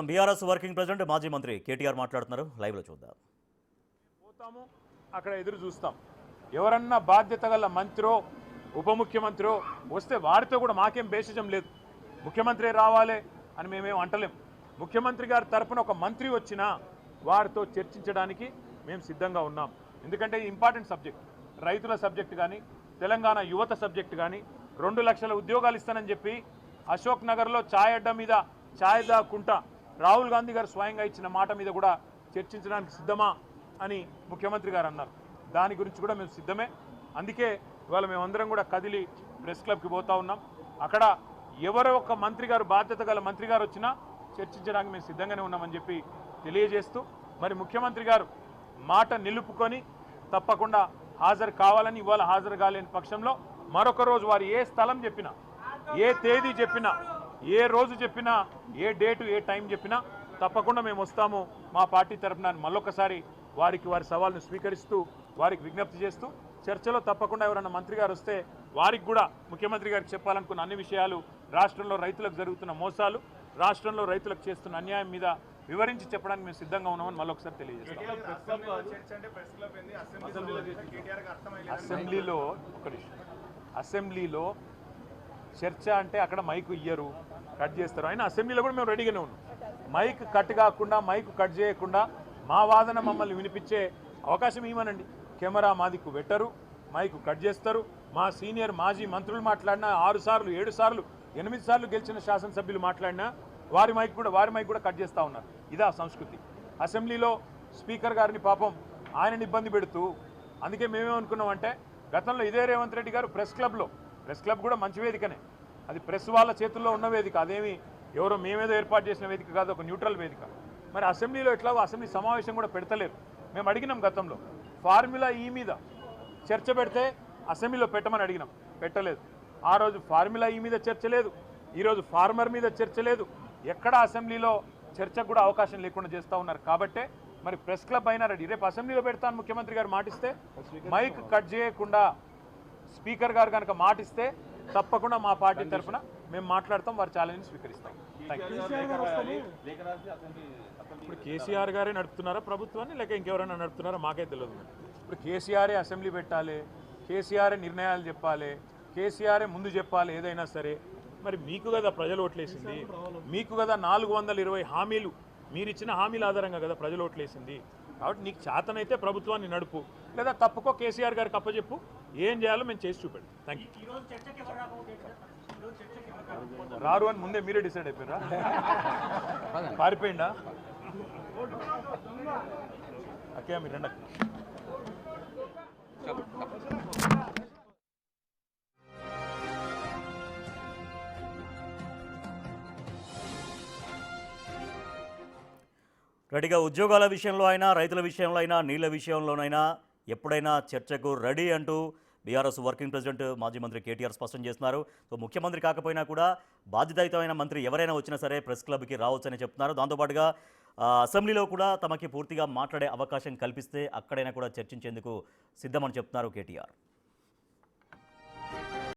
BRS working president మాజీ మంత్రి కేటీఆర్ మాట్లాడుతున్నారు. లైవ్లో చూద్దాం. పోతాము, అక్కడ ఎదురు చూస్తాం. ఎవరన్నా బాధ్యత గల మంత్రో ఉప ముఖ్యమంత్రో వస్తే వారితో కూడా మాకేం భేషజం లేదు. ముఖ్యమంత్రి రావాలి అని మేమేం అంటలేం. ముఖ్యమంత్రి గారి తరఫున ఒక మంత్రి వచ్చినా వారితో చర్చించడానికి మేము సిద్ధంగా ఉన్నాం. ఎందుకంటే ఇంపార్టెంట్ సబ్జెక్ట్, రైతుల సబ్జెక్ట్ కానీ తెలంగాణ యువత సబ్జెక్ట్ కానీ 2 లక్షల ఉద్యోగాలు ఇస్తానని చెప్పి అశోక్ నగర్లో ఛాయ్ అడ్డా మీద ఛాయ్ దాక్కుంటా రాహుల్ గాంధీ గారు స్వయంగా ఇచ్చిన మాట మీద కూడా చర్చించడానికి సిద్ధమా అని ముఖ్యమంత్రి గారు అన్నారు. దాని గురించి కూడా మేము సిద్ధమే. అందుకే ఇవాళ మేమందరం కూడా కదిలి ప్రెస్ క్లబ్కి పోతా ఉన్నాం. అక్కడ ఎవరో ఒక మంత్రి గారు, బాధ్యత గల మంత్రి గారు వచ్చినా చర్చించడానికి మేము సిద్ధంగానే ఉన్నామని చెప్పి తెలియజేస్తూ, మరి ముఖ్యమంత్రి గారు మాట నిలుపుకొని తప్పకుండా హాజరు కావాలని, ఇవాళ హాజరు కాలేని పక్షంలో మరొక రోజు వారు ఏ స్థలం చెప్పినా, ఏ తేదీ చెప్పినా, ఏ రోజు చెప్పినా, ఏ డేటు ఏ టైం చెప్పినా తప్పకుండా మేము వస్తాము మా పార్టీ తరఫున. మళ్ళొకసారి వారి సవాల్ను స్వీకరిస్తూ వారికి విజ్ఞప్తి చేస్తూ, చర్చలో తప్పకుండా ఎవరైనా మంత్రి గారు వస్తే వారికి కూడా ముఖ్యమంత్రి గారికి చెప్పాలనుకున్న అన్ని విషయాలు, రాష్ట్రంలో రైతులకు జరుగుతున్న మోసాలు, రాష్ట్రంలో రైతులకు చేస్తున్న అన్యాయం మీద వివరించి చెప్పడానికి మేము సిద్ధంగా ఉన్నామని మళ్ళొకసారి తెలియజేస్తాం. అసెంబ్లీలో చర్చ అంటే అక్కడ మైకు ఇయ్యరు, కట్ చేస్తారు. అయినా అసెంబ్లీలో కూడా మేము రెడీగానే ఉన్నాం. మైక్ కట్ కాకుండా, మైకు కట్ చేయకుండా మా వాదన మమ్మల్ని వినిపించే అవకాశం ఇవ్వనండి. కెమెరా మా దిక్కు పెట్టరు, మైకు కట్ చేస్తారు. మా సీనియర్ మాజీ మంత్రులు మాట్లాడినా 6 సార్లు 7 సార్లు 8 సార్లు గెలిచిన శాసనసభ్యులు మాట్లాడినా వారి మైక్ కూడా కట్ చేస్తూ ఉన్నారు. ఇదా సంస్కృతి. అసెంబ్లీలో స్పీకర్ గారిని పాపం ఆయనని ఇబ్బంది పెడుతూ, అందుకే మేమేమనుకున్నామంటే గతంలో ఇదే రేవంత్ రెడ్డి గారు ప్రెస్ క్లబ్ కూడా మంచి వేదికనే, అది ప్రెస్ వాళ్ళ చేతుల్లో ఉన్న వేదిక, అదేమి ఎవరో మేమేదో ఏర్పాటు చేసిన వేదిక కాదు, ఒక న్యూట్రల్ వేదిక. మరి అసెంబ్లీలో ఎట్లాగో అసెంబ్లీ సమావేశం కూడా పెడతలేరు. మేము అడిగినాం గతంలో ఫార్ములా ఈ మీద చర్చ పెడితే అసెంబ్లీలో పెట్టమని అడిగినాం, పెట్టలేదు. ఆ రోజు ఫార్ములా ఈ మీద చర్చ లేదు, ఈరోజు ఫార్మర్ మీద చర్చ లేదు. ఎక్కడ అసెంబ్లీలో చర్చకు కూడా అవకాశం లేకుండా చేస్తూ ఉన్నారు. కాబట్టే మరి ప్రెస్ క్లబ్ అయినా రెడీ. రేపు అసెంబ్లీలో పెడతాను ముఖ్యమంత్రి గారు మాటిస్తే, మైక్ కట్ చేయకుండా స్పీకర్ గారు కనుక మాటిస్తే తప్పకుండా మా పార్టీ తరఫున మేము మాట్లాడతాం, వారి ఛాలెంజ్ స్వీకరిస్తాం. ఇప్పుడు కేసీఆర్ గారే నడుపుతున్నారా ప్రభుత్వాన్ని, లేక ఇంకెవరైనా నడుపుతున్నారా మాకే తెలియదు. ఇప్పుడు కేసీఆరే అసెంబ్లీ పెట్టాలి, కేసీఆరే నిర్ణయాలు చెప్పాలి, కేసీఆరే ముందు చెప్పాలి ఏదైనా సరే. మరి మీకు కదా ప్రజలు ఓట్లేసింది, మీకు కదా 420 హామీలు, మీరిచ్చిన హామీల ఆధారంగా కదా ప్రజలు ఓట్లేసింది. కాబట్టి నీకు చేతనైతే ప్రభుత్వాన్ని నడుపు, లేదా తప్పుకో కేసీఆర్ గారికి అప్పచెప్పు, ఏం చేయాలో మేము చేసి చూపెట్టు. Thank you. రారు అని ముందే మీరే డిసైడ్ అయిపోయారా? పారిపోయిందా? ఓకే, మీరు రండి. రెడీగా ఉద్యోగాల విషయంలో అయినా, రైతుల విషయంలో అయినా, నీళ్ల విషయంలోనైనా ఎప్పుడైనా చర్చకు రెడీ అంటూ బీఆర్ఎస్ వర్కింగ్ ప్రెసిడెంట్ మాజీ మంత్రి కేటీఆర్ స్పష్టం చేస్తున్నారు. సో ముఖ్యమంత్రి కాకపోయినా కూడా బాధ్యతాయుతమైన మంత్రి ఎవరైనా వచ్చినా సరే ప్రెస్ క్లబ్కి రావచ్చని చెప్తున్నారు. దాంతోపాటుగా అసెంబ్లీలో కూడా తమకి పూర్తిగా మాట్లాడే అవకాశం కల్పిస్తే అక్కడైనా కూడా చర్చించేందుకు సిద్ధమని చెప్తున్నారు కేటీఆర్.